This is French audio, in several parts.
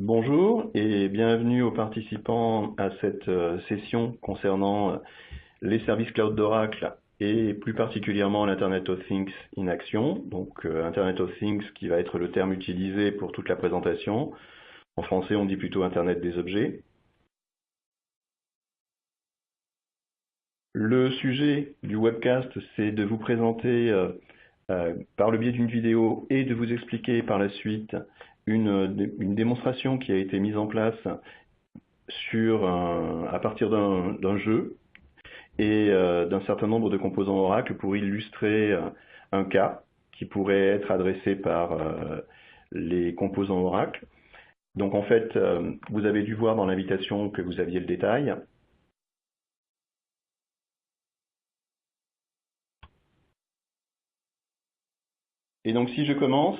Bonjour et bienvenue aux participants à cette session concernant les services cloud d'Oracle et plus particulièrement l'Internet of Things in action. Donc Internet of Things qui va être le terme utilisé pour toute la présentation. En français, on dit plutôt Internet des objets. Le sujet du webcast, c'est de vous présenter par le biais d'une vidéo et de vous expliquer par la suite une démonstration qui a été mise en place à partir d'un jeu et d'un certain nombre de composants Oracle pour illustrer un cas qui pourrait être adressé par les composants Oracle. Donc en fait, vous avez dû voir dans l'invitation que vous aviez le détail. Et donc si je commence,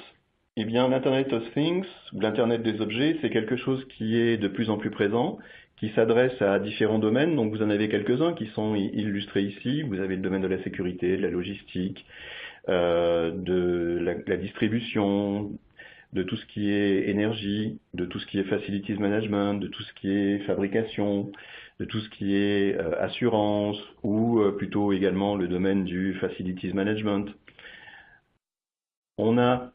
eh bien l'Internet of Things, ou l'Internet des objets, c'est quelque chose qui est de plus en plus présent, qui s'adresse à différents domaines. Donc vous en avez quelques-uns qui sont illustrés ici. Vous avez le domaine de la sécurité, de la logistique, de la distribution, de tout ce qui est énergie, de tout ce qui est facilities management, de tout ce qui est fabrication, de tout ce qui est assurance, ou plutôt également le domaine du facilities management. On a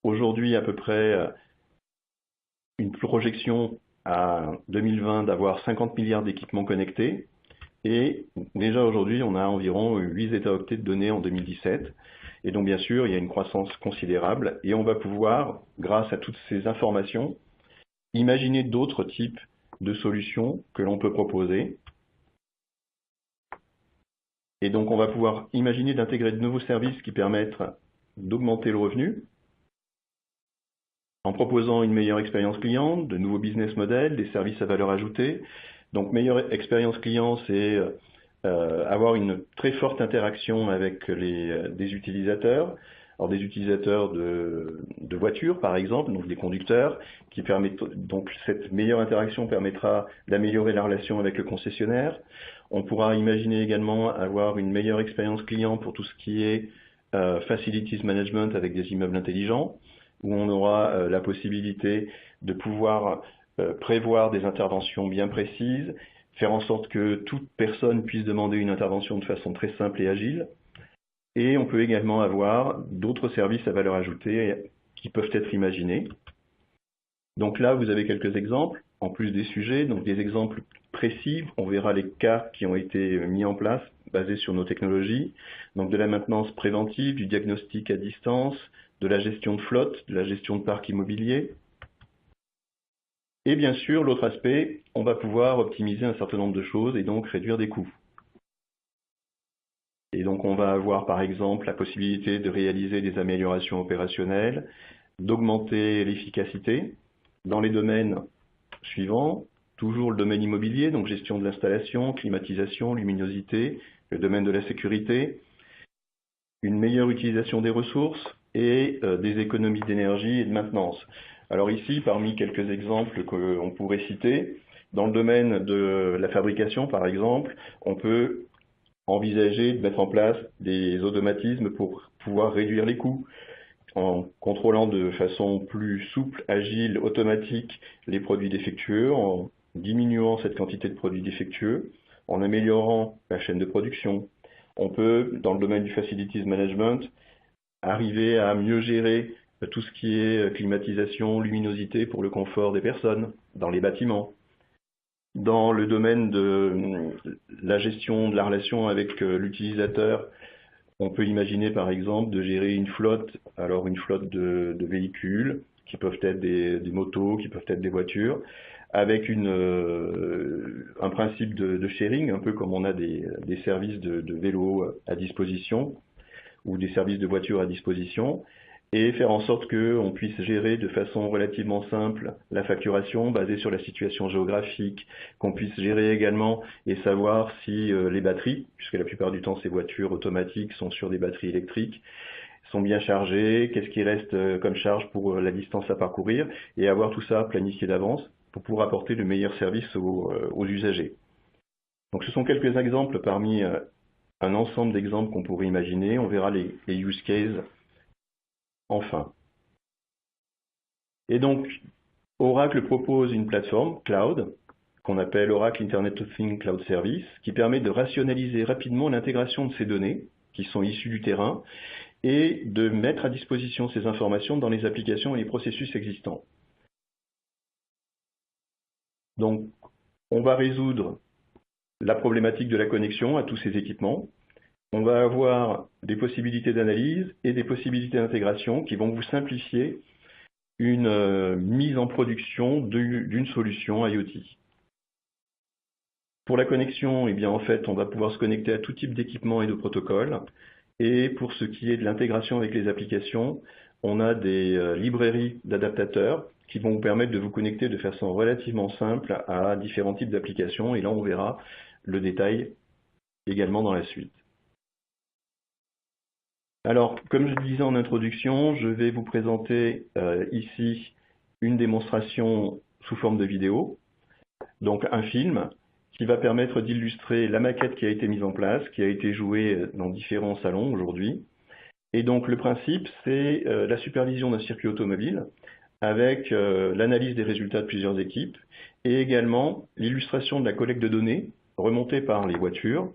aujourd'hui à peu près une projection à 2020 d'avoir 50 milliards d'équipements connectés. Et déjà aujourd'hui, on a environ 8 zeta-octets de données en 2017. Et donc bien sûr, il y a une croissance considérable. Et on va pouvoir, grâce à toutes ces informations, imaginer d'autres types de solutions que l'on peut proposer. Et donc on va pouvoir imaginer d'intégrer de nouveaux services qui permettent d'augmenter le revenu, en proposant une meilleure expérience client, de nouveaux business models, des services à valeur ajoutée. Donc meilleure expérience client, c'est avoir une très forte interaction avec des utilisateurs. Alors des utilisateurs de voitures par exemple, donc des conducteurs, donc cette meilleure interaction permettra d'améliorer la relation avec le concessionnaire. On pourra imaginer également avoir une meilleure expérience client pour tout ce qui est facilities management avec des immeubles intelligents, où on aura la possibilité de pouvoir prévoir des interventions bien précises, faire en sorte que toute personne puisse demander une intervention de façon très simple et agile. Et on peut également avoir d'autres services à valeur ajoutée qui peuvent être imaginés. Donc là, vous avez quelques exemples, en plus des sujets, donc des exemples précis. On verra les cas qui ont été mis en place, basés sur nos technologies. Donc de la maintenance préventive, du diagnostic à distance, de la gestion de flotte, de la gestion de parc immobilier. Et bien sûr, l'autre aspect, on va pouvoir optimiser un certain nombre de choses et donc réduire des coûts. Et donc on va avoir par exemple la possibilité de réaliser des améliorations opérationnelles, d'augmenter l'efficacité dans les domaines suivants, toujours le domaine immobilier, donc gestion de l'installation, climatisation, luminosité, le domaine de la sécurité, une meilleure utilisation des ressources et des économies d'énergie et de maintenance. Alors ici, parmi quelques exemples qu'on pourrait citer, dans le domaine de la fabrication par exemple, on peut envisager de mettre en place des automatismes pour pouvoir réduire les coûts, en contrôlant de façon plus souple, agile, automatique les produits défectueux, en diminuant cette quantité de produits défectueux, en améliorant la chaîne de production. On peut, dans le domaine du facilities management, arriver à mieux gérer tout ce qui est climatisation, luminosité pour le confort des personnes dans les bâtiments. Dans le domaine de la gestion de la relation avec l'utilisateur, on peut imaginer par exemple de gérer une flotte, alors une flotte de véhicules, qui peuvent être des motos, qui peuvent être des voitures, avec un principe de sharing, un peu comme on a des services de vélo à disposition, ou des services de voitures à disposition, et faire en sorte qu'on puisse gérer de façon relativement simple la facturation basée sur la situation géographique, qu'on puisse gérer également et savoir si les batteries, puisque la plupart du temps ces voitures automatiques sont sur des batteries électriques, sont bien chargées, qu'est-ce qui reste comme charge pour la distance à parcourir, et avoir tout ça planifié d'avance pour pouvoir apporter le meilleur service aux usagers. Donc ce sont quelques exemples parmi un ensemble d'exemples qu'on pourrait imaginer. On verra les use cases enfin. Et donc, Oracle propose une plateforme cloud qu'on appelle Oracle Internet of Things Cloud Service, qui permet de rationaliser rapidement l'intégration de ces données qui sont issues du terrain et de mettre à disposition ces informations dans les applications et les processus existants. Donc, on va résoudre la problématique de la connexion à tous ces équipements. On va avoir des possibilités d'analyse et des possibilités d'intégration qui vont vous simplifier une mise en production d'une solution IoT. Pour la connexion, eh bien, en fait, on va pouvoir se connecter à tout type d'équipements et de protocoles. Et pour ce qui est de l'intégration avec les applications, on a des librairies d'adaptateurs qui vont vous permettre de vous connecter de façon relativement simple à différents types d'applications. Et là, on verra le détail également dans la suite. Alors, comme je le disais en introduction, je vais vous présenter ici une démonstration sous forme de vidéo, donc un film qui va permettre d'illustrer la maquette qui a été mise en place, qui a été jouée dans différents salons aujourd'hui. Et donc le principe, c'est la supervision d'un circuit automobile avec l'analyse des résultats de plusieurs équipes et également l'illustration de la collecte de données remontées par les voitures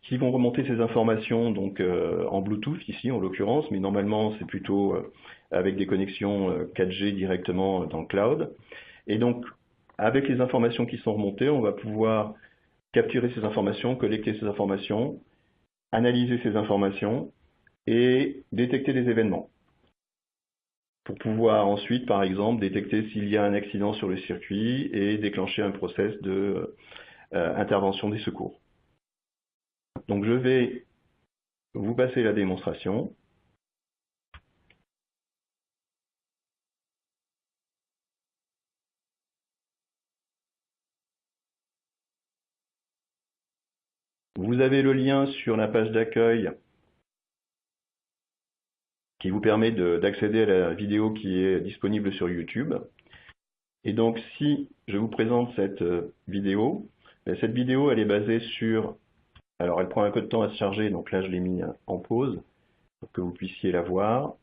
qui vont remonter ces informations donc en Bluetooth ici en l'occurrence, mais normalement c'est plutôt avec des connexions 4G directement dans le cloud. Et donc avec les informations qui sont remontées, on va pouvoir capturer ces informations, collecter ces informations, analyser ces informations et détecter des événements. Pour pouvoir ensuite, par exemple, détecter s'il y a un accident sur le circuit et déclencher un process d'intervention des secours. Donc je vais vous passer la démonstration. Vous avez le lien sur la page d'accueil qui vous permet d'accéder à la vidéo qui est disponible sur YouTube. Et donc si je vous présente cette vidéo elle est basée sur... Alors elle prend un peu de temps à se charger, donc là je l'ai mis en pause pour que vous puissiez la voir.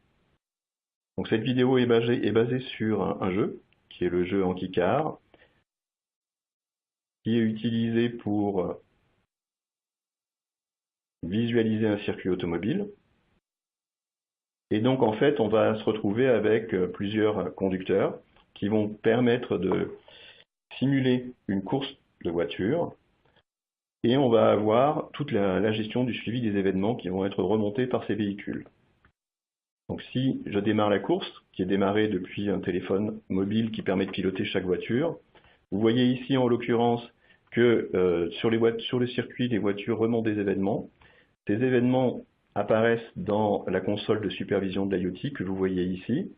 Donc cette vidéo est basée sur un jeu, qui est le jeu Ankicar, qui est utilisé pour visualiser un circuit automobile. Et donc en fait on va se retrouver avec plusieurs conducteurs qui vont permettre de simuler une course de voiture. Et on va avoir toute la gestion du suivi des événements qui vont être remontés par ces véhicules. Donc si je démarre la course, qui est démarrée depuis un téléphone mobile qui permet de piloter chaque voiture, vous voyez ici en l'occurrence que sur le circuit, les voitures remontent des événements. Ces événements apparaissent dans la console de supervision de l'IoT que vous voyez ici.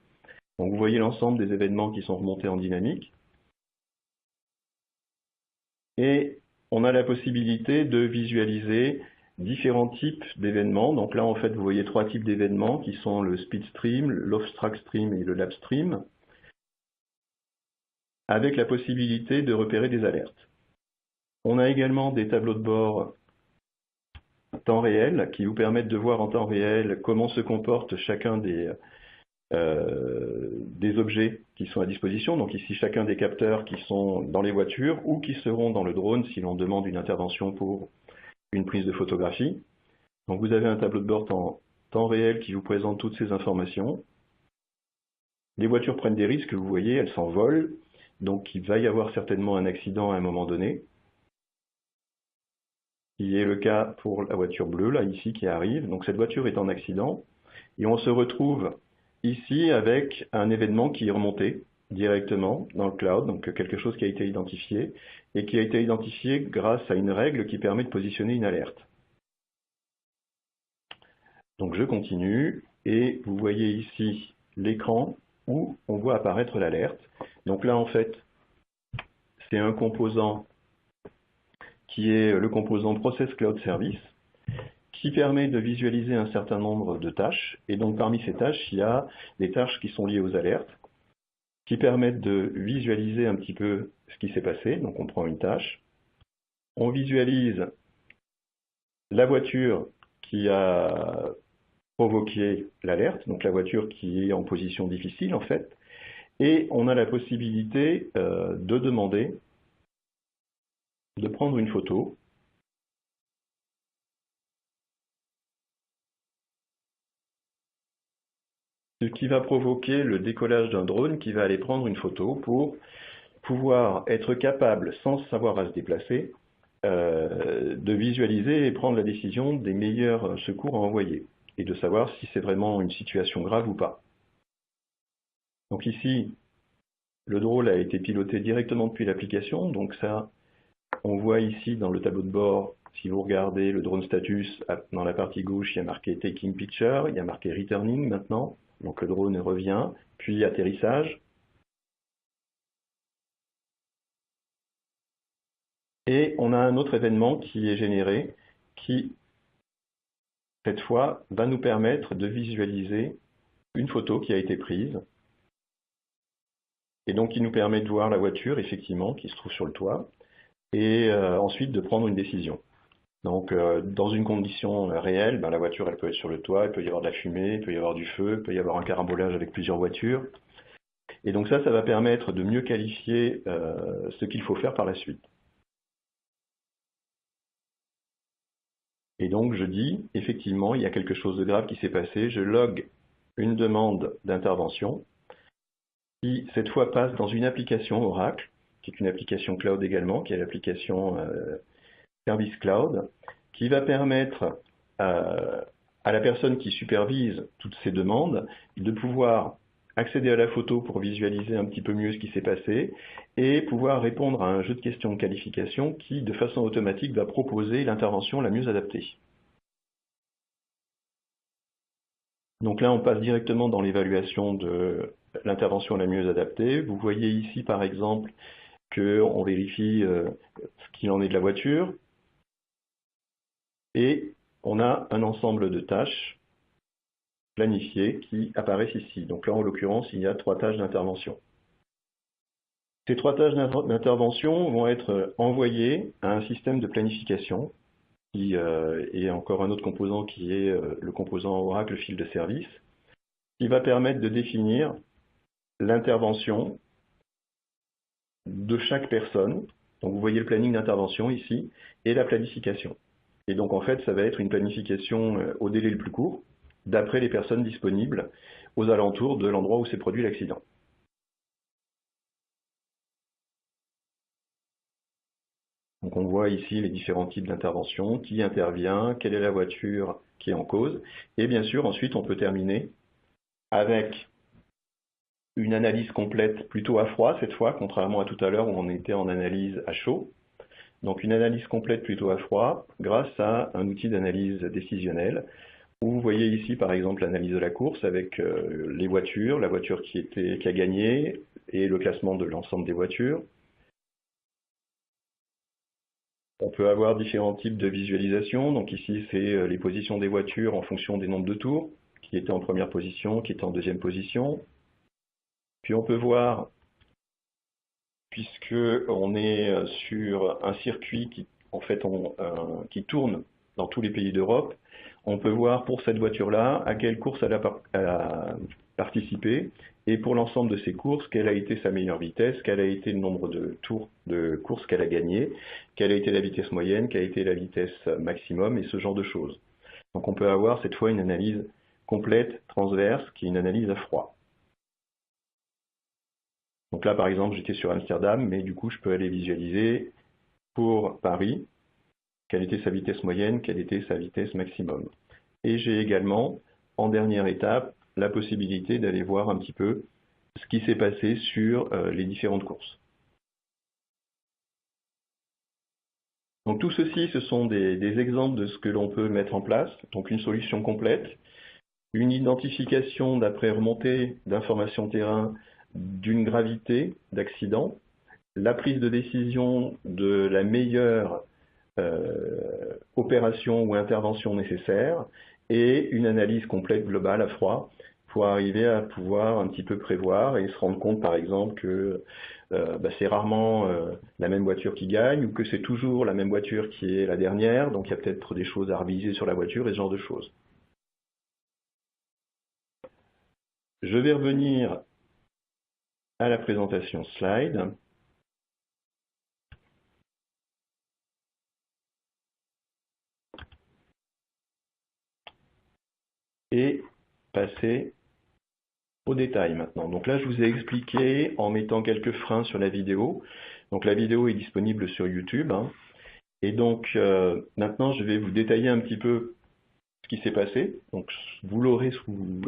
Donc vous voyez l'ensemble des événements qui sont remontés en dynamique. Et on a la possibilité de visualiser différents types d'événements. Donc là, en fait, vous voyez trois types d'événements qui sont le speed stream, l'off-track stream et le lap stream, avec la possibilité de repérer des alertes. On a également des tableaux de bord temps réel qui vous permettent de voir en temps réel comment se comporte chacun des objets qui sont à disposition. Donc ici, chacun des capteurs qui sont dans les voitures ou qui seront dans le drone si l'on demande une intervention pour une prise de photographie. Donc vous avez un tableau de bord en temps réel qui vous présente toutes ces informations. Les voitures prennent des risques, vous voyez, elles s'envolent, donc il va y avoir certainement un accident à un moment donné, qui est le cas pour la voiture bleue, là, ici, qui arrive. Donc cette voiture est en accident, et on se retrouve ici avec un événement qui est remonté directement dans le cloud, donc quelque chose qui a été identifié, et qui a été identifié grâce à une règle qui permet de positionner une alerte. Donc je continue, et vous voyez ici l'écran où on voit apparaître l'alerte. Donc là, en fait, c'est un composant qui est le composant Process Cloud Service, qui permet de visualiser un certain nombre de tâches. Et donc parmi ces tâches, il y a des tâches qui sont liées aux alertes, qui permettent de visualiser un petit peu ce qui s'est passé. Donc on prend une tâche, on visualise la voiture qui a provoqué l'alerte, donc la voiture qui est en position difficile en fait, Et on a la possibilité de demander de prendre une photo. Ce qui va provoquer le décollage d'un drone qui va aller prendre une photo pour pouvoir être capable, sans savoir à se déplacer, de visualiser et prendre la décision des meilleurs secours à envoyer et de savoir si c'est vraiment une situation grave ou pas. Donc ici, le drone a été piloté directement depuis l'application, donc ça, on voit ici dans le tableau de bord, si vous regardez le drone status, dans la partie gauche, il y a marqué Taking Picture, il y a marqué Returning maintenant, donc le drone revient, puis atterrissage. Et on a un autre événement qui est généré, qui, cette fois, va nous permettre de visualiser une photo qui a été prise, et donc qui nous permet de voir la voiture, effectivement, qui se trouve sur le toit, et ensuite de prendre une décision. Donc, dans une condition réelle, la voiture, elle peut être sur le toit, il peut y avoir de la fumée, il peut y avoir du feu, il peut y avoir un carambolage avec plusieurs voitures. Et donc ça va permettre de mieux qualifier ce qu'il faut faire par la suite. Et donc je dis, effectivement, il y a quelque chose de grave qui s'est passé, je log une demande d'intervention qui, cette fois, passe dans une application Oracle, qui est une application cloud également, qui est l'application Service Cloud, qui va permettre à la personne qui supervise toutes ces demandes de pouvoir accéder à la photo pour visualiser un petit peu mieux ce qui s'est passé et pouvoir répondre à un jeu de questions de qualification qui, de façon automatique, va proposer l'intervention la mieux adaptée. Donc là, on passe directement dans l'évaluation de l'intervention la mieux adaptée. Vous voyez ici, par exemple, qu'on vérifie ce qu'il en est de la voiture. Et on a un ensemble de tâches planifiées qui apparaissent ici. Donc là, en l'occurrence, il y a 3 tâches d'intervention. Ces 3 tâches d'intervention vont être envoyées à un système de planification qui est encore un autre composant qui est le composant Oracle fil de service, qui va permettre de définir l'intervention de chaque personne. Donc vous voyez le planning d'intervention ici et la planification. Et donc en fait, ça va être une planification au délai le plus court, d'après les personnes disponibles aux alentours de l'endroit où s'est produit l'accident. Donc on voit ici les différents types d'interventions, qui intervient, quelle est la voiture qui est en cause, et bien sûr ensuite on peut terminer avec une analyse complète plutôt à froid cette fois, contrairement à tout à l'heure où on était en analyse à chaud. Donc une analyse complète plutôt à froid grâce à un outil d'analyse décisionnelle où vous voyez ici par exemple l'analyse de la course avec les voitures, la voiture qui a gagné et le classement de l'ensemble des voitures. On peut avoir différents types de visualisation. Donc ici c'est les positions des voitures en fonction des nombres de tours, qui étaient en première position, qui étaient en deuxième position. Puis on peut voir, puisqu'on est sur un circuit qui, en fait, qui tourne dans tous les pays d'Europe, on peut voir pour cette voiture-là à quelle course elle a participé et pour l'ensemble de ces courses, quelle a été sa meilleure vitesse, quel a été le nombre de tours de course qu'elle a gagné, quelle a été la vitesse moyenne, quelle a été la vitesse maximum et ce genre de choses. Donc on peut avoir cette fois une analyse complète, transverse, qui est une analyse à froid. Donc là, par exemple, j'étais sur Amsterdam, mais du coup, je peux aller visualiser pour Paris, quelle était sa vitesse moyenne, quelle était sa vitesse maximum. Et j'ai également, en dernière étape, la possibilité d'aller voir un petit peu ce qui s'est passé sur les différentes courses. Donc tout ceci, ce sont des exemples de ce que l'on peut mettre en place. Donc une solution complète, une identification d'après remontée d'informations terrain d'une gravité d'accident, la prise de décision de la meilleure opération ou intervention nécessaire et une analyse complète globale à froid pour arriver à pouvoir un petit peu prévoir et se rendre compte par exemple que c'est rarement la même voiture qui gagne ou que c'est toujours la même voiture qui est la dernière, donc il y a peut-être des choses à reviser sur la voiture et ce genre de choses. Je vais revenir à la présentation slide. Et passer au détail maintenant. Donc là, je vous ai expliqué en mettant quelques freins sur la vidéo. Donc la vidéo est disponible sur YouTube. Et donc maintenant, je vais vous détailler un petit peu ce qui s'est passé. Donc vous l'aurez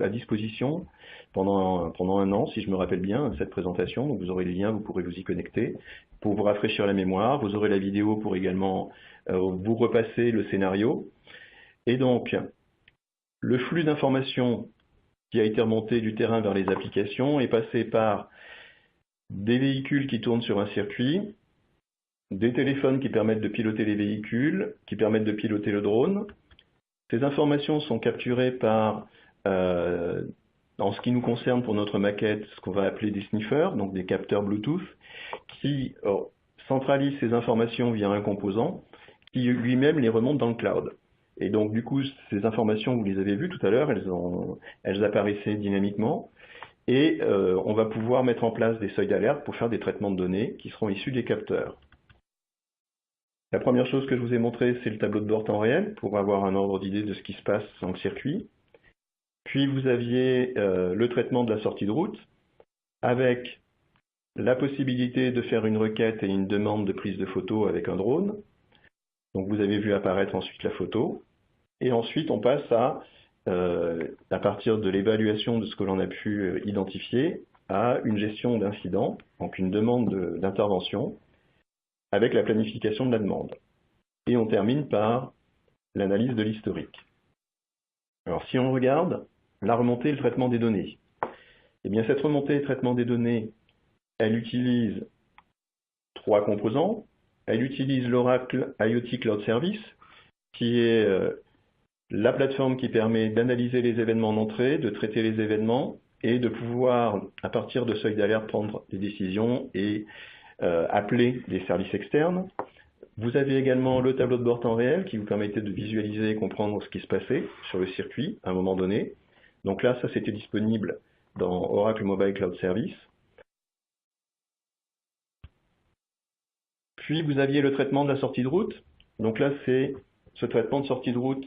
à disposition pendant un an, si je me rappelle bien, cette présentation. Donc vous aurez le lien, vous pourrez vous y connecter pour vous rafraîchir la mémoire. Vous aurez la vidéo pour également vous repasser le scénario. Et donc, le flux d'informations qui a été remonté du terrain vers les applications est passé par des véhicules qui tournent sur un circuit, des téléphones qui permettent de piloter les véhicules, qui permettent de piloter le drone. Ces informations sont capturées par, en ce qui nous concerne pour notre maquette, ce qu'on va appeler des sniffers, donc des capteurs Bluetooth, qui centralisent ces informations via un composant qui lui-même les remonte dans le cloud. Et donc du coup, ces informations, vous les avez vues tout à l'heure, elles apparaissaient dynamiquement. Et on va pouvoir mettre en place des seuils d'alerte pour faire des traitements de données qui seront issus des capteurs. La première chose que je vous ai montré, c'est le tableau de bord temps réel, pour avoir un ordre d'idée de ce qui se passe dans le circuit. Puis vous aviez le traitement de la sortie de route, avec la possibilité de faire une requête et une demande de prise de photo avec un drone. Donc vous avez vu apparaître ensuite la photo. Et ensuite, on passe à partir de l'évaluation de ce que l'on a pu identifier, à une gestion d'incidents, donc une demande d'intervention, avec la planification de la demande. Et on termine par l'analyse de l'historique. Alors si on regarde la remontée et le traitement des données, eh bien cette remontée et le traitement des données, elle utilise 3 composants. Elle utilise l'Oracle IoT Cloud Service, qui est la plateforme qui permet d'analyser les événements en entrée, de traiter les événements et de pouvoir, à partir de seuils d'alerte, prendre des décisions et appeler des services externes. Vous avez également le tableau de bord temps réel qui vous permettait de visualiser et comprendre ce qui se passait sur le circuit à un moment donné. Donc là, ça c'était disponible dans Oracle Mobile Cloud Service. Puis vous aviez le traitement de la sortie de route. Donc là, c'est ce traitement de sortie de route.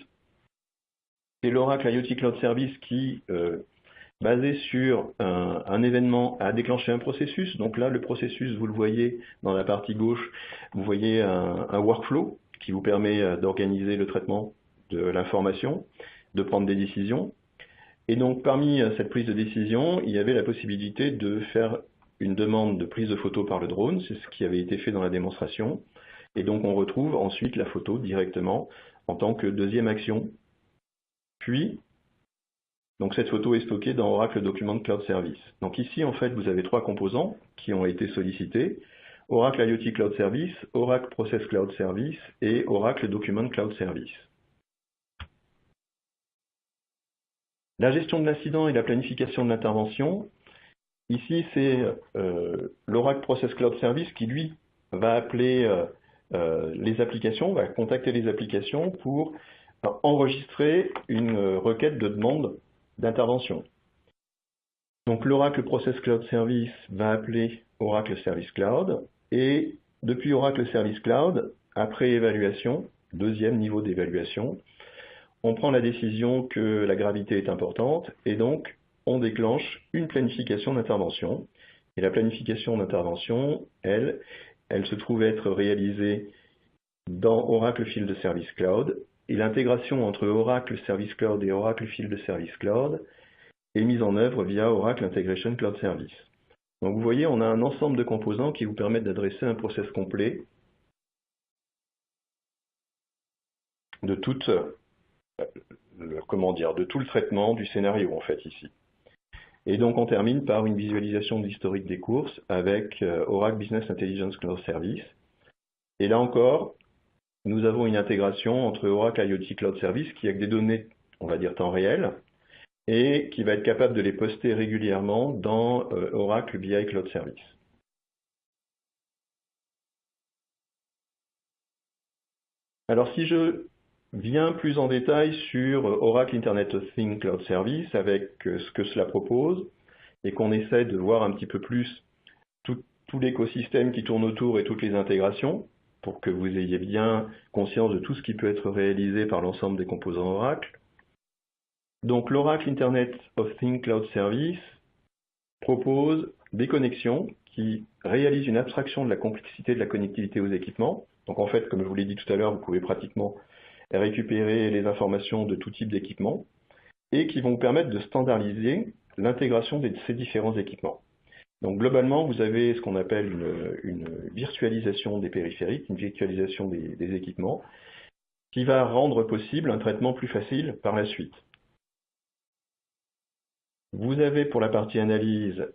C'est l'Oracle IoT Cloud Service qui, basé sur un événement, a déclenché un processus. Donc là, le processus, vous le voyez dans la partie gauche, vous voyez un workflow qui vous permet d'organiser le traitement de l'information, de prendre des décisions. Et donc, parmi cette prise de décision, il y avait la possibilité de faire une demande de prise de photo par le drone. C'est ce qui avait été fait dans la démonstration. Et donc, on retrouve ensuite la photo directement en tant que deuxième action. Puis, donc cette photo est stockée dans Oracle Document Cloud Service. Donc ici, en fait, vous avez 3 composants qui ont été sollicités. Oracle IoT Cloud Service, Oracle Process Cloud Service et Oracle Document Cloud Service. La gestion de l'incident et la planification de l'intervention. Ici, c'est l'Oracle Process Cloud Service qui, lui, va appeler les applications, va contacter les applications pour enregistrer une requête de demande d'intervention. Donc l'Oracle Process Cloud Service va appeler Oracle Service Cloud et depuis Oracle Service Cloud, après évaluation, deuxième niveau d'évaluation, on prend la décision que la gravité est importante et donc on déclenche une planification d'intervention. Et la planification d'intervention, elle se trouve être réalisée dans Oracle Field Service Cloud. Et l'intégration entre Oracle Service Cloud et Oracle Field Service Cloud est mise en œuvre via Oracle Integration Cloud Service. Donc vous voyez, on a un ensemble de composants qui vous permettent d'adresser un process complet de tout le traitement du scénario en fait ici. Et donc on termine par une visualisation de l'historique des courses avec Oracle Business Intelligence Cloud Service. Et là encore, nous avons une intégration entre Oracle IoT Cloud Service qui a des données, on va dire temps réel, et qui va être capable de les poster régulièrement dans Oracle BI Cloud Service. Alors si je viens plus en détail sur Oracle Internet of Things Cloud Service avec ce que cela propose, et qu'on essaie de voir un petit peu plus tout l'écosystème qui tourne autour et toutes les intégrations, pour que vous ayez bien conscience de tout ce qui peut être réalisé par l'ensemble des composants Oracle. Donc l'Oracle Internet of Things Cloud Service propose des connexions qui réalisent une abstraction de la complexité de la connectivité aux équipements. Donc en fait, comme je vous l'ai dit tout à l'heure, vous pouvez pratiquement récupérer les informations de tout type d'équipement et qui vont vous permettre de standardiser l'intégration de ces différents équipements. Donc globalement, vous avez ce qu'on appelle une virtualisation des périphériques, une virtualisation des équipements, qui va rendre possible un traitement plus facile par la suite. Vous avez pour la partie analyse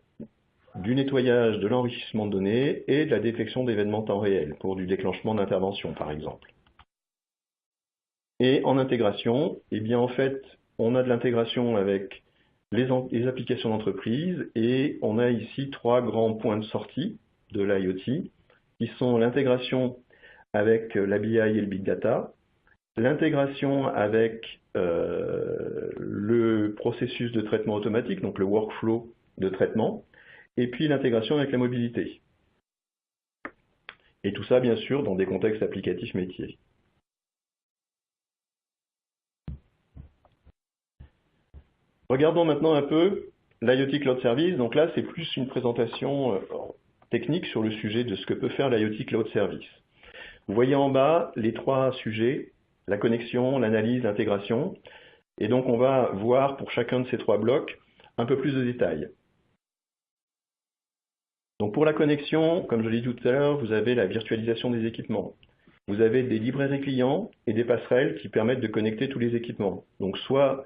du nettoyage, de l'enrichissement de données et de la détection d'événements temps réel pour du déclenchement d'intervention par exemple. Et en intégration, eh bien en fait, on a de l'intégration avec les applications d'entreprise et on a ici 3 grands points de sortie de l'IoT qui sont l'intégration avec la BI et le Big Data, l'intégration avec le processus de traitement automatique, donc le workflow de traitement, et puis l'intégration avec la mobilité. Et tout ça, bien sûr, dans des contextes applicatifs métiers. Regardons maintenant un peu l'IoT Cloud Service. Donc là, c'est plus une présentation technique sur le sujet de ce que peut faire l'IoT Cloud Service. Vous voyez en bas les 3 sujets, la connexion, l'analyse, l'intégration. Et donc, on va voir pour chacun de ces 3 blocs un peu plus de détails. Donc pour la connexion, comme je l'ai dit tout à l'heure, vous avez la virtualisation des équipements. Vous avez des librairies clients et des passerelles qui permettent de connecter tous les équipements. Donc soit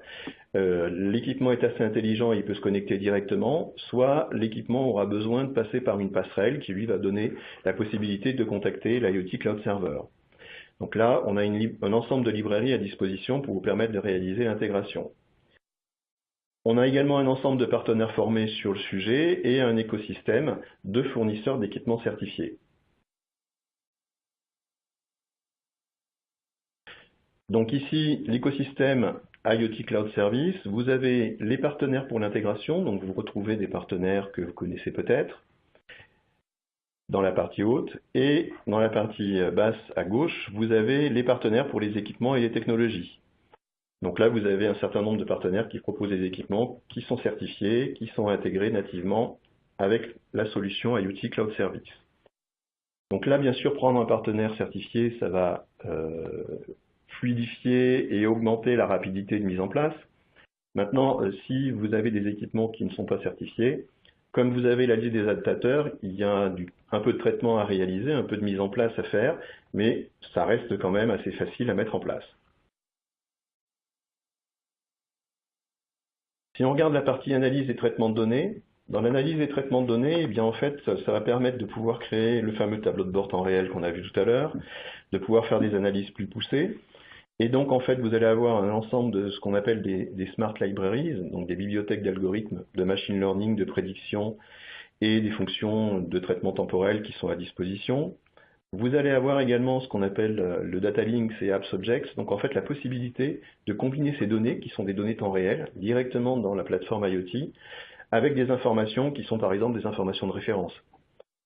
l'équipement est assez intelligent et il peut se connecter directement, soit l'équipement aura besoin de passer par une passerelle qui lui va donner la possibilité de contacter l'IoT Cloud Server. Donc là, on a un ensemble de librairies à disposition pour vous permettre de réaliser l'intégration. On a également un ensemble de partenaires formés sur le sujet et un écosystème de fournisseurs d'équipements certifiés. Donc ici, l'écosystème IoT Cloud Service, vous avez les partenaires pour l'intégration, donc vous retrouvez des partenaires que vous connaissez peut-être dans la partie haute, et dans la partie basse à gauche, vous avez les partenaires pour les équipements et les technologies. Donc là, vous avez un certain nombre de partenaires qui proposent des équipements qui sont certifiés, qui sont intégrés nativement avec la solution IoT Cloud Service. Donc là, bien sûr, prendre un partenaire certifié, ça va fluidifier et augmenter la rapidité de mise en place. Maintenant, si vous avez des équipements qui ne sont pas certifiés, comme vous avez la liste des adaptateurs, il y a un peu de traitement à réaliser, un peu de mise en place à faire, mais ça reste quand même assez facile à mettre en place. Si on regarde la partie analyse et traitement de données, dans l'analyse et traitement de données, eh bien en fait, ça va permettre de pouvoir créer le fameux tableau de bord temps réel qu'on a vu tout à l'heure, de pouvoir faire des analyses plus poussées. Et donc, en fait, vous allez avoir un ensemble de ce qu'on appelle des smart libraries, donc des bibliothèques d'algorithmes de machine learning, de prédiction et des fonctions de traitement temporel qui sont à disposition. Vous allez avoir également ce qu'on appelle le data links et apps objects, donc en fait la possibilité de combiner ces données, qui sont des données temps réel, directement dans la plateforme IoT, avec des informations qui sont par exemple des informations de référence.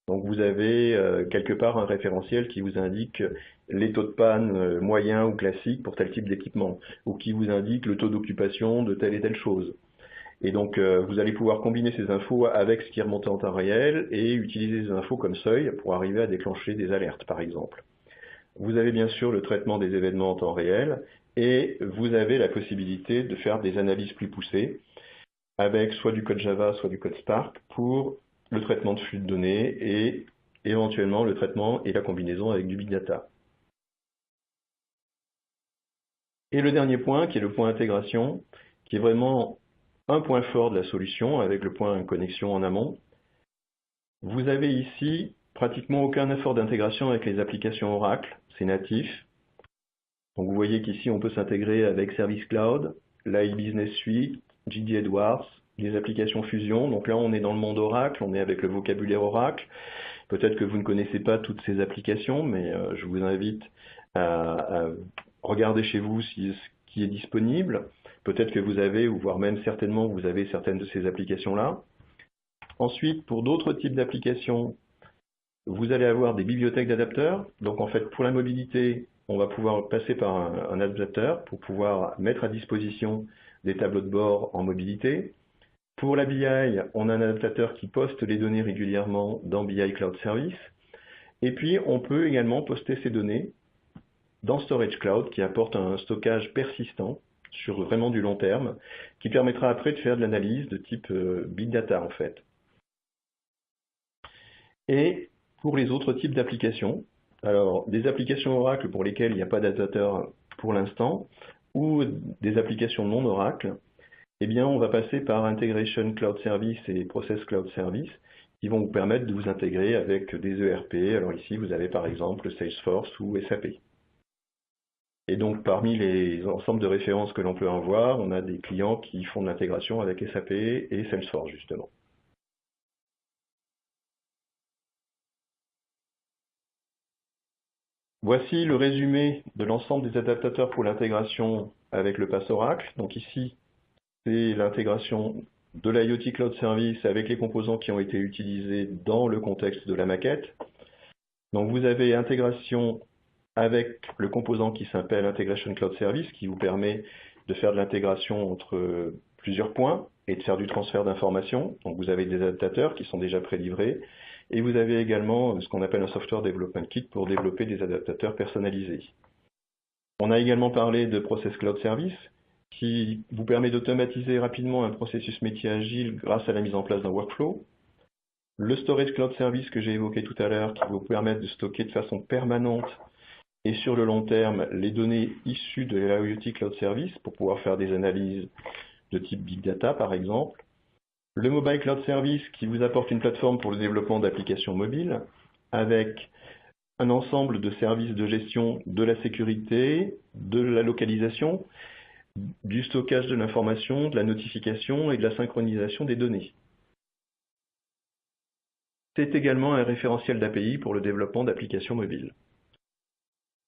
Donc vous avez quelque part un référentiel qui vous indique les taux de panne moyens ou classiques pour tel type d'équipement, ou qui vous indique le taux d'occupation de telle et telle chose. Et donc vous allez pouvoir combiner ces infos avec ce qui est remonté en temps réel et utiliser ces infos comme seuil pour arriver à déclencher des alertes par exemple. Vous avez bien sûr le traitement des événements en temps réel et vous avez la possibilité de faire des analyses plus poussées avec soit du code Java, soit du code Spark pour le traitement de flux de données et éventuellement le traitement et la combinaison avec du Big Data. Et le dernier point, qui est le point intégration, qui est vraiment un point fort de la solution avec le point connexion en amont. Vous avez ici pratiquement aucun effort d'intégration avec les applications Oracle, c'est natif. Donc vous voyez qu'ici on peut s'intégrer avec Service Cloud, l'iBusiness Suite, JD Edwards, les applications Fusion. Donc là on est dans le monde Oracle, on est avec le vocabulaire Oracle. Peut-être que vous ne connaissez pas toutes ces applications, mais je vous invite à regarder chez vous ce qui est disponible. Peut-être que vous avez, ou voire même certainement vous avez certaines de ces applications-là. Ensuite, pour d'autres types d'applications, vous allez avoir des bibliothèques d'adapteurs. Donc en fait, pour la mobilité, on va pouvoir passer par un adaptateur pour pouvoir mettre à disposition des tableaux de bord en mobilité. Pour la BI, on a un adaptateur qui poste les données régulièrement dans BI Cloud Service. Et puis, on peut également poster ces données dans Storage Cloud qui apporte un stockage persistant sur vraiment du long terme, qui permettra après de faire de l'analyse de type Big Data en fait. Et pour les autres types d'applications, alors des applications Oracle pour lesquelles il n'y a pas d'adaptateur pour l'instant, ou des applications non Oracle, eh bien on va passer par Integration Cloud Service et Process Cloud Service, qui vont vous permettre de vous intégrer avec des ERP. Alors ici, vous avez par exemple Salesforce ou SAP. Et donc, parmi les ensembles de références que l'on peut avoir, on a des clients qui font de l'intégration avec SAP et Salesforce, justement. Voici le résumé de l'ensemble des adaptateurs pour l'intégration avec le Pass Oracle. Donc ici, c'est l'intégration de l'IoT Cloud Service avec les composants qui ont été utilisés dans le contexte de la maquette. Donc vous avez intégration avec le composant qui s'appelle Integration Cloud Service, qui vous permet de faire de l'intégration entre plusieurs points et de faire du transfert d'informations. Donc vous avez des adaptateurs qui sont déjà prélivrés, et vous avez également ce qu'on appelle un Software Development Kit pour développer des adaptateurs personnalisés. On a également parlé de Process Cloud Service, qui vous permet d'automatiser rapidement un processus métier agile grâce à la mise en place d'un workflow. Le Storage Cloud Service que j'ai évoqué tout à l'heure, qui va vous permettre de stocker de façon permanente et sur le long terme, les données issues de l'IoT Cloud Service pour pouvoir faire des analyses de type Big Data, par exemple. Le Mobile Cloud Service qui vous apporte une plateforme pour le développement d'applications mobiles avec un ensemble de services de gestion de la sécurité, de la localisation, du stockage de l'information, de la notification et de la synchronisation des données. C'est également un référentiel d'API pour le développement d'applications mobiles.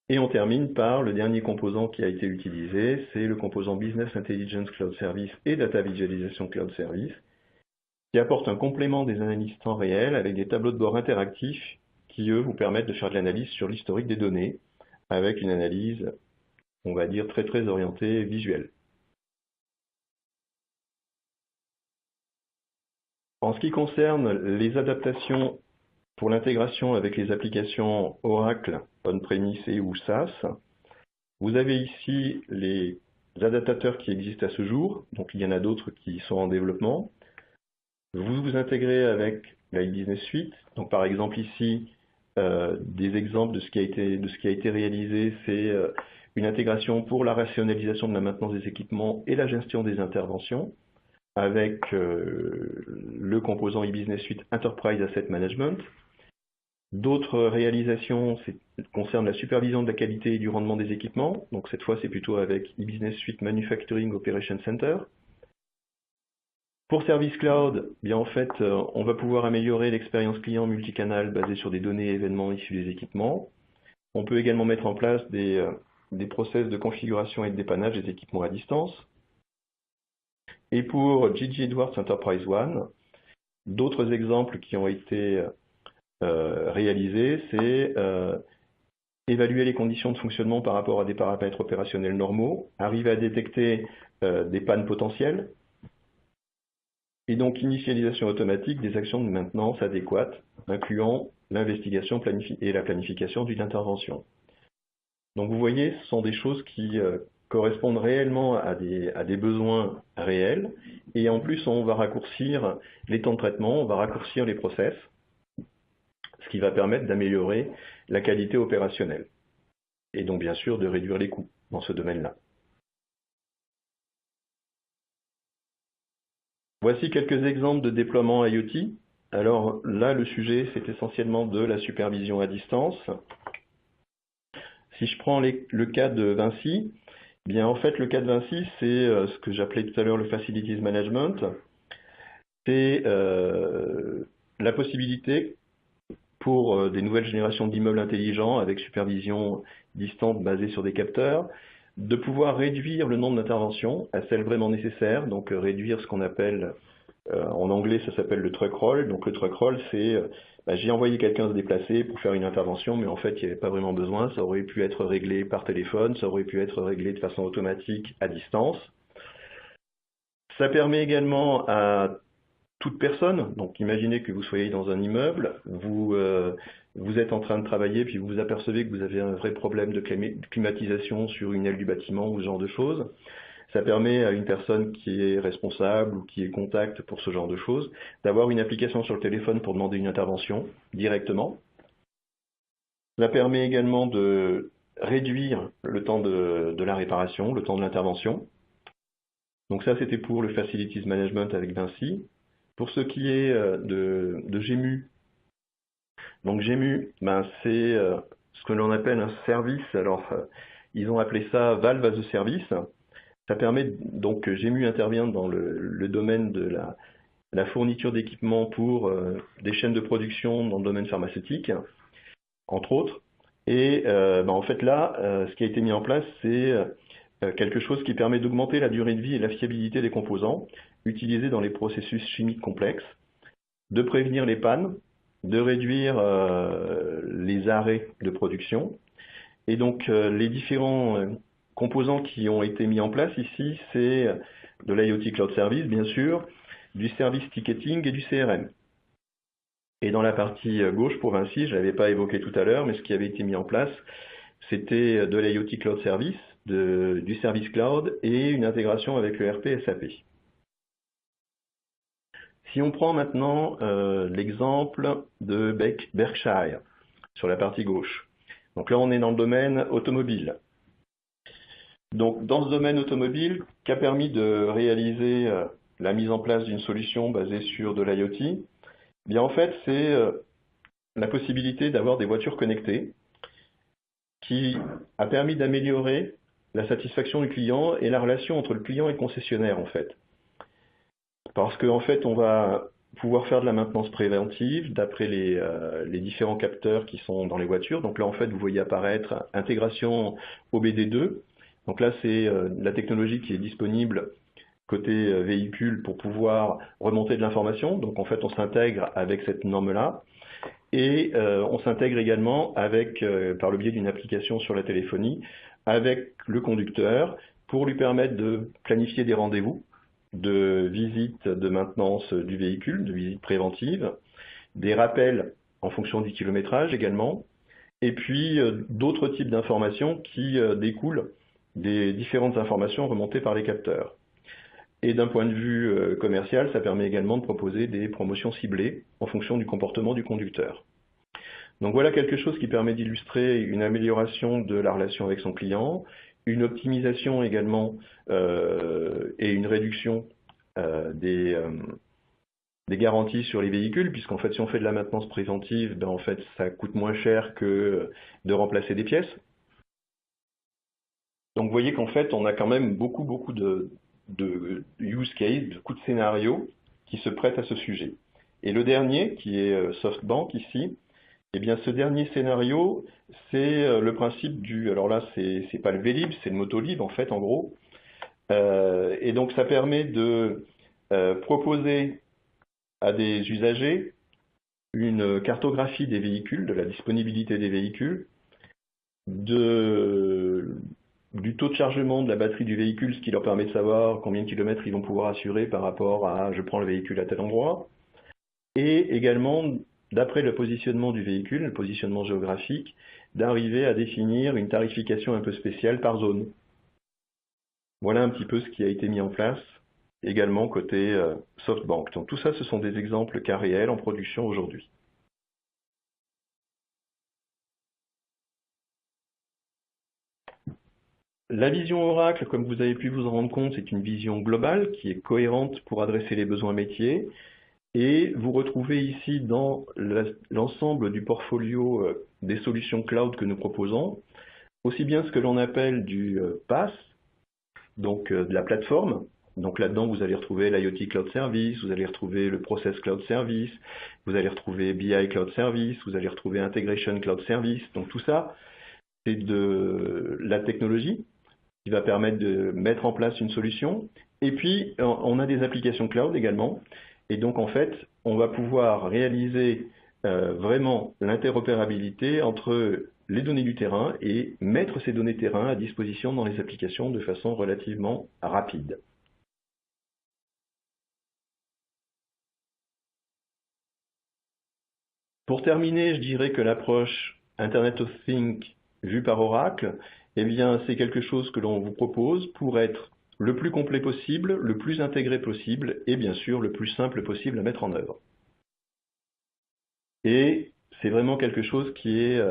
Et on termine par le dernier composant qui a été utilisé, c'est le composant Business Intelligence Cloud Service et Data Visualization Cloud Service, qui apporte un complément des analyses temps réel avec des tableaux de bord interactifs qui, eux, vous permettent de faire de l'analyse sur l'historique des données, avec une analyse, on va dire, très orientée visuelle. En ce qui concerne les adaptations pour l'intégration avec les applications Oracle, on-premise et ou SaaS, vous avez ici les adaptateurs qui existent à ce jour, donc il y en a d'autres qui sont en développement. Vous vous intégrez avec la Business Suite, donc par exemple ici, des exemples de ce qui a été réalisé, c'est une intégration pour la rationalisation de la maintenance des équipements et la gestion des interventions, avec le composant e-Business Suite Enterprise Asset Management. D'autres réalisations concernent la supervision de la qualité et du rendement des équipements. Donc cette fois, c'est plutôt avec e-Business Suite Manufacturing Operation Center. Pour Service Cloud, bien en fait, on va pouvoir améliorer l'expérience client multicanal basée sur des données et événements issus des équipements. On peut également mettre en place des process de configuration et de dépannage des équipements à distance. Et pour Gigi Edwards Enterprise One, d'autres exemples qui ont été réalisés, c'est évaluer les conditions de fonctionnement par rapport à des paramètres opérationnels normaux, arriver à détecter des pannes potentielles, et donc initialisation automatique des actions de maintenance adéquates, incluant l'investigation et la planification d'une intervention. Donc vous voyez, ce sont des choses qui correspondent réellement à des besoins réels, et en plus on va raccourcir les temps de traitement, on va raccourcir les process, ce qui va permettre d'améliorer la qualité opérationnelle, et donc bien sûr de réduire les coûts dans ce domaine-là. Voici quelques exemples de déploiement IoT. Alors là, le sujet, c'est essentiellement de la supervision à distance. Si je prends le cas de Vinci, bien en fait, le cas de Vinci, c'est ce que j'appelais tout à l'heure le Facilities Management. C'est la possibilité pour des nouvelles générations d'immeubles intelligents avec supervision distante basée sur des capteurs, de pouvoir réduire le nombre d'interventions à celles vraiment nécessaires, donc réduire ce qu'on appelle en anglais anglais, ça s'appelle le truck roll. Donc le truck roll, c'est j'ai envoyé quelqu'un se déplacer pour faire une intervention, mais en fait, il n'y avait pas vraiment besoin. Ça aurait pu être réglé par téléphone, ça aurait pu être réglé de façon automatique à distance. Ça permet également à toute personne, donc imaginez que vous soyez dans un immeuble, vous êtes en train de travailler, puis vous vous apercevez que vous avez un vrai problème de climatisation sur une aile du bâtiment ou ce genre de choses. Ça permet à une personne qui est responsable ou qui est contact pour ce genre de choses d'avoir une application sur le téléphone pour demander une intervention directement. Ça permet également de réduire le temps de la réparation, le temps de l'intervention. Donc ça, c'était pour le Facilities Management avec Vinci. Pour ce qui est de GEMU, donc GEMU, c'est ce que l'on appelle un service. Alors, ils ont appelé ça Valve as a Service. Ça permet donc que GEMU intervient dans le domaine de la fourniture d'équipements pour des chaînes de production dans le domaine pharmaceutique, entre autres. Et en fait là, ce qui a été mis en place, c'est quelque chose qui permet d'augmenter la durée de vie et la fiabilité des composants utilisés dans les processus chimiques complexes, de prévenir les pannes, de réduire les arrêts de production. Et donc les différents composants qui ont été mis en place ici, c'est de l'IoT Cloud Service, bien sûr, du service ticketing et du CRM. Et dans la partie gauche, pour Vinci, je ne l'avais pas évoqué tout à l'heure, mais ce qui avait été mis en place, c'était de l'IoT Cloud Service, du Service Cloud et une intégration avec le RP SAP. Si on prend maintenant l'exemple de Berkshire, sur la partie gauche. Donc là, on est dans le domaine automobile. Donc dans ce domaine automobile, qu'a permis de réaliser la mise en place d'une solution basée sur de l'IoT, bien en fait, c'est la possibilité d'avoir des voitures connectées qui a permis d'améliorer la satisfaction du client et la relation entre le client et le concessionnaire en fait. Parce qu'en fait, on va pouvoir faire de la maintenance préventive d'après les différents capteurs qui sont dans les voitures. Donc là, en fait, vous voyez apparaître intégration OBD2. Donc là, c'est la technologie qui est disponible côté véhicule pour pouvoir remonter de l'information. Donc en fait, on s'intègre avec cette norme-là. Et on s'intègre également avec, par le biais d'une application sur la téléphonie, avec le conducteur pour lui permettre de planifier des rendez-vous de visite de maintenance du véhicule, de visite préventive, des rappels en fonction du kilométrage également, et puis d'autres types d'informations qui découlent des différentes informations remontées par les capteurs. Et d'un point de vue commercial, ça permet également de proposer des promotions ciblées en fonction du comportement du conducteur. Donc voilà quelque chose qui permet d'illustrer une amélioration de la relation avec son client, une optimisation également et une réduction des garanties sur les véhicules, puisqu'en fait si on fait de la maintenance préventive, ben en fait ça coûte moins cher que de remplacer des pièces. Donc vous voyez qu'en fait on a quand même beaucoup de use case, beaucoup de scénarios qui se prêtent à ce sujet. Et le dernier, qui est SoftBank ici, eh bien ce dernier scénario, c'est le principe du, alors là c'est pas le Vélib, c'est le Motolib en fait en gros, et donc ça permet de proposer à des usagers une cartographie des véhicules, de la disponibilité des véhicules, du taux de chargement de la batterie du véhicule, ce qui leur permet de savoir combien de kilomètres ils vont pouvoir assurer par rapport à je prends le véhicule à tel endroit, et également d'après le positionnement du véhicule, le positionnement géographique, d'arriver à définir une tarification un peu spéciale par zone. Voilà un petit peu ce qui a été mis en place également côté SoftBank. Donc tout ça, ce sont des exemples cas réels en production aujourd'hui. La vision Oracle, comme vous avez pu vous en rendre compte, c'est une vision globale qui est cohérente pour adresser les besoins métiers. Et vous retrouvez ici dans l'ensemble du portfolio des solutions cloud que nous proposons, aussi bien ce que l'on appelle du PaaS, donc de la plateforme. Donc là-dedans, vous allez retrouver l'IoT Cloud Service, vous allez retrouver le Process Cloud Service, vous allez retrouver BI Cloud Service, vous allez retrouver Integration Cloud Service. Donc tout ça, c'est de la technologie qui va permettre de mettre en place une solution. Et puis, on a des applications cloud également Et donc en fait, on va pouvoir réaliser vraiment l'interopérabilité entre les données du terrain et mettre ces données terrain à disposition dans les applications de façon relativement rapide. Pour terminer, je dirais que l'approche Internet of Things vue par Oracle, eh bien, c'est quelque chose que l'on vous propose pour être le plus complet possible, le plus intégré possible et bien sûr le plus simple possible à mettre en œuvre. Et c'est vraiment quelque chose qui est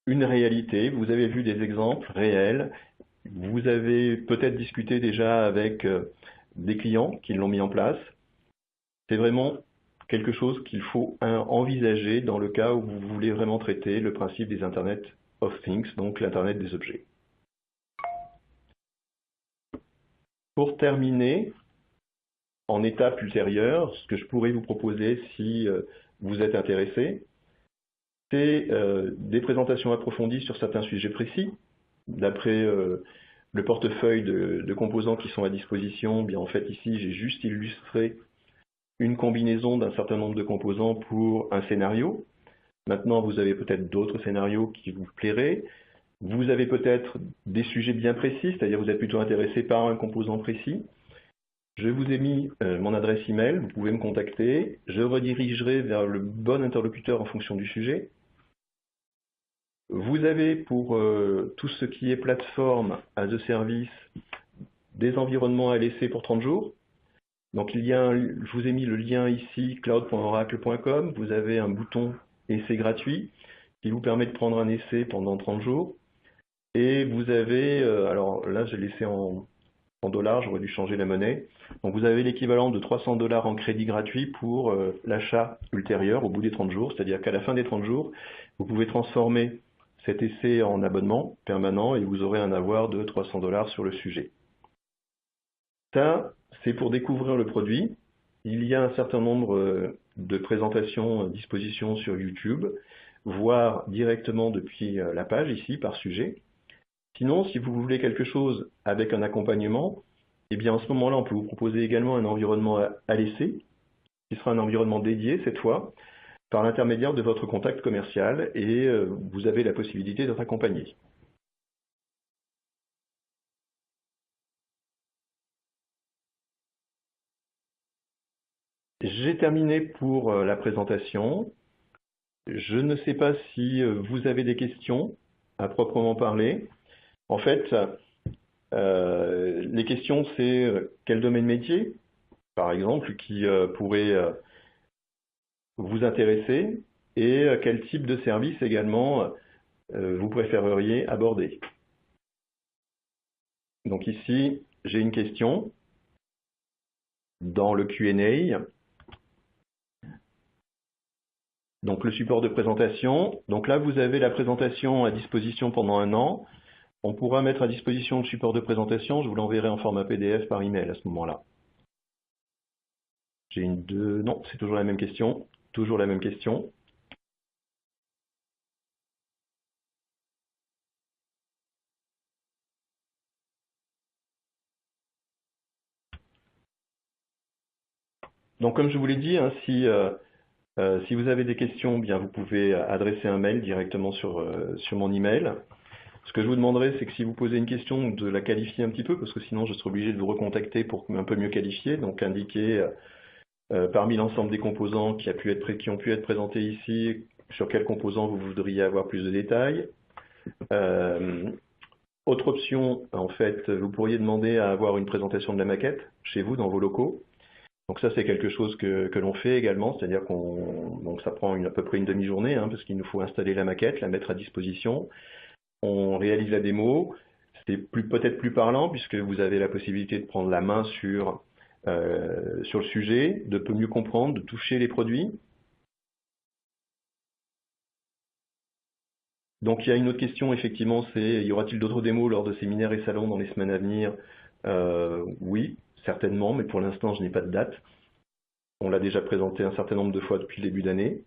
une réalité. Vous avez vu des exemples réels. Vous avez peut-être discuté déjà avec des clients qui l'ont mis en place. C'est vraiment quelque chose qu'il faut envisager dans le cas où vous voulez vraiment traiter le principe des Internet of Things, donc l'Internet des objets. Pour terminer, en étape ultérieure, ce que je pourrais vous proposer si vous êtes intéressé, c'est des présentations approfondies sur certains sujets précis. D'après le portefeuille de composants qui sont à disposition, bien en fait ici j'ai juste illustré une combinaison d'un certain nombre de composants pour un scénario. Maintenant vous avez peut-être d'autres scénarios qui vous plairaient. Vous avez peut-être des sujets bien précis, c'est-à-dire vous êtes plutôt intéressé par un composant précis. Je vous ai mis mon adresse email, vous pouvez me contacter. Je redirigerai vers le bon interlocuteur en fonction du sujet. Vous avez pour tout ce qui est plateforme as a service des environnements à laisser pour 30 jours. Donc je vous ai mis le lien ici, cloud.oracle.com. Vous avez un bouton essai gratuit qui vous permet de prendre un essai pendant 30 jours. Et vous avez, alors là j'ai laissé en dollars, j'aurais dû changer la monnaie. Donc vous avez l'équivalent de 300 $ en crédit gratuit pour l'achat ultérieur au bout des 30 jours. C'est-à-dire qu'à la fin des 30 jours, vous pouvez transformer cet essai en abonnement permanent et vous aurez un avoir de 300 $ sur le sujet. Ça, c'est pour découvrir le produit. Il y a un certain nombre de présentations à disposition sur YouTube, voire directement depuis la page ici par sujet. Sinon, si vous voulez quelque chose avec un accompagnement, eh bien en ce moment-là, on peut vous proposer également un environnement à l'essai, qui sera un environnement dédié cette fois, par l'intermédiaire de votre contact commercial, et vous avez la possibilité d'être accompagné. J'ai terminé pour la présentation. Je ne sais pas si vous avez des questions à proprement parler. En fait, les questions, c'est quel domaine métier, par exemple, qui pourrait vous intéresser et quel type de service également vous préféreriez aborder. Donc ici, j'ai une question dans le Q&A. Donc le support de présentation. Donc là, vous avez la présentation à disposition pendant 1 an. On pourra mettre à disposition le support de présentation. Je vous l'enverrai en format PDF par email à ce moment-là. J'ai non, c'est toujours la même question. Toujours la même question. Donc comme je vous l'ai dit, hein, si vous avez des questions, bien vous pouvez adresser un mail directement sur mon email. Ce que je vous demanderai, c'est que si vous posez une question, de la qualifier un petit peu, parce que sinon je serai obligé de vous recontacter pour un peu mieux qualifier. Donc indiquer parmi l'ensemble des composants qui ont pu être présentés ici, sur quels composants vous voudriez avoir plus de détails. Autre option, en fait, vous pourriez demander à avoir une présentation de la maquette chez vous, dans vos locaux. Donc ça, c'est quelque chose que l'on fait également, c'est-à-dire donc ça prend à peu près une demi-journée, hein, parce qu'il nous faut installer la maquette, la mettre à disposition. On réalise la démo. C'est peut-être plus parlant, puisque vous avez la possibilité de prendre la main sur le sujet, de mieux comprendre, de toucher les produits. Donc il y a une autre question, effectivement, c'est y aura-t-il d'autres démos lors de séminaires et salons dans les semaines à venir? Oui, certainement, mais pour l'instant, je n'ai pas de date. On l'a déjà présenté un certain nombre de fois depuis le début d'année.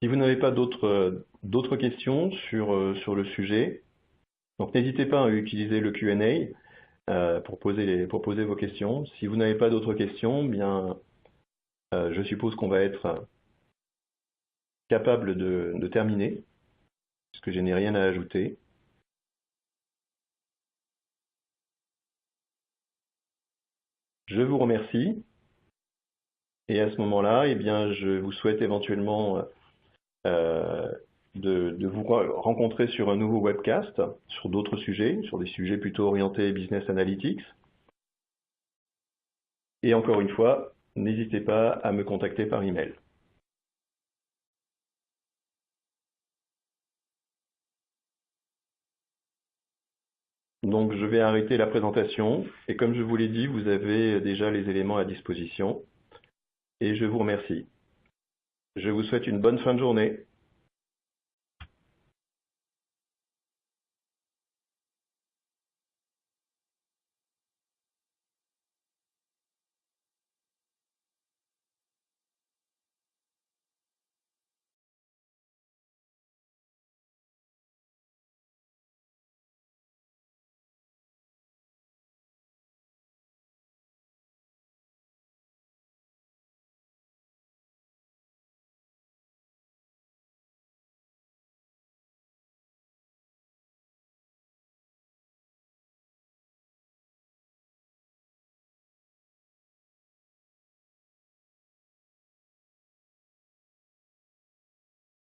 Si Si vous n'avez pas d'autres questions sur le sujet, donc n'hésitez pas à utiliser le Q&A pour poser vos questions. Si vous n'avez pas d'autres questions, bien, je suppose qu'on va être capable de terminer, puisque je n'ai rien à ajouter. Je vous remercie. Et à ce moment-là, eh bien, je vous souhaite éventuellement de vous rencontrer sur un nouveau webcast, sur d'autres sujets, sur des sujets plutôt orientés Business Analytics. Et encore une fois, n'hésitez pas à me contacter par email. Donc je vais arrêter la présentation et comme je vous l'ai dit, vous avez déjà les éléments à disposition et je vous remercie. Je vous souhaite une bonne fin de journée.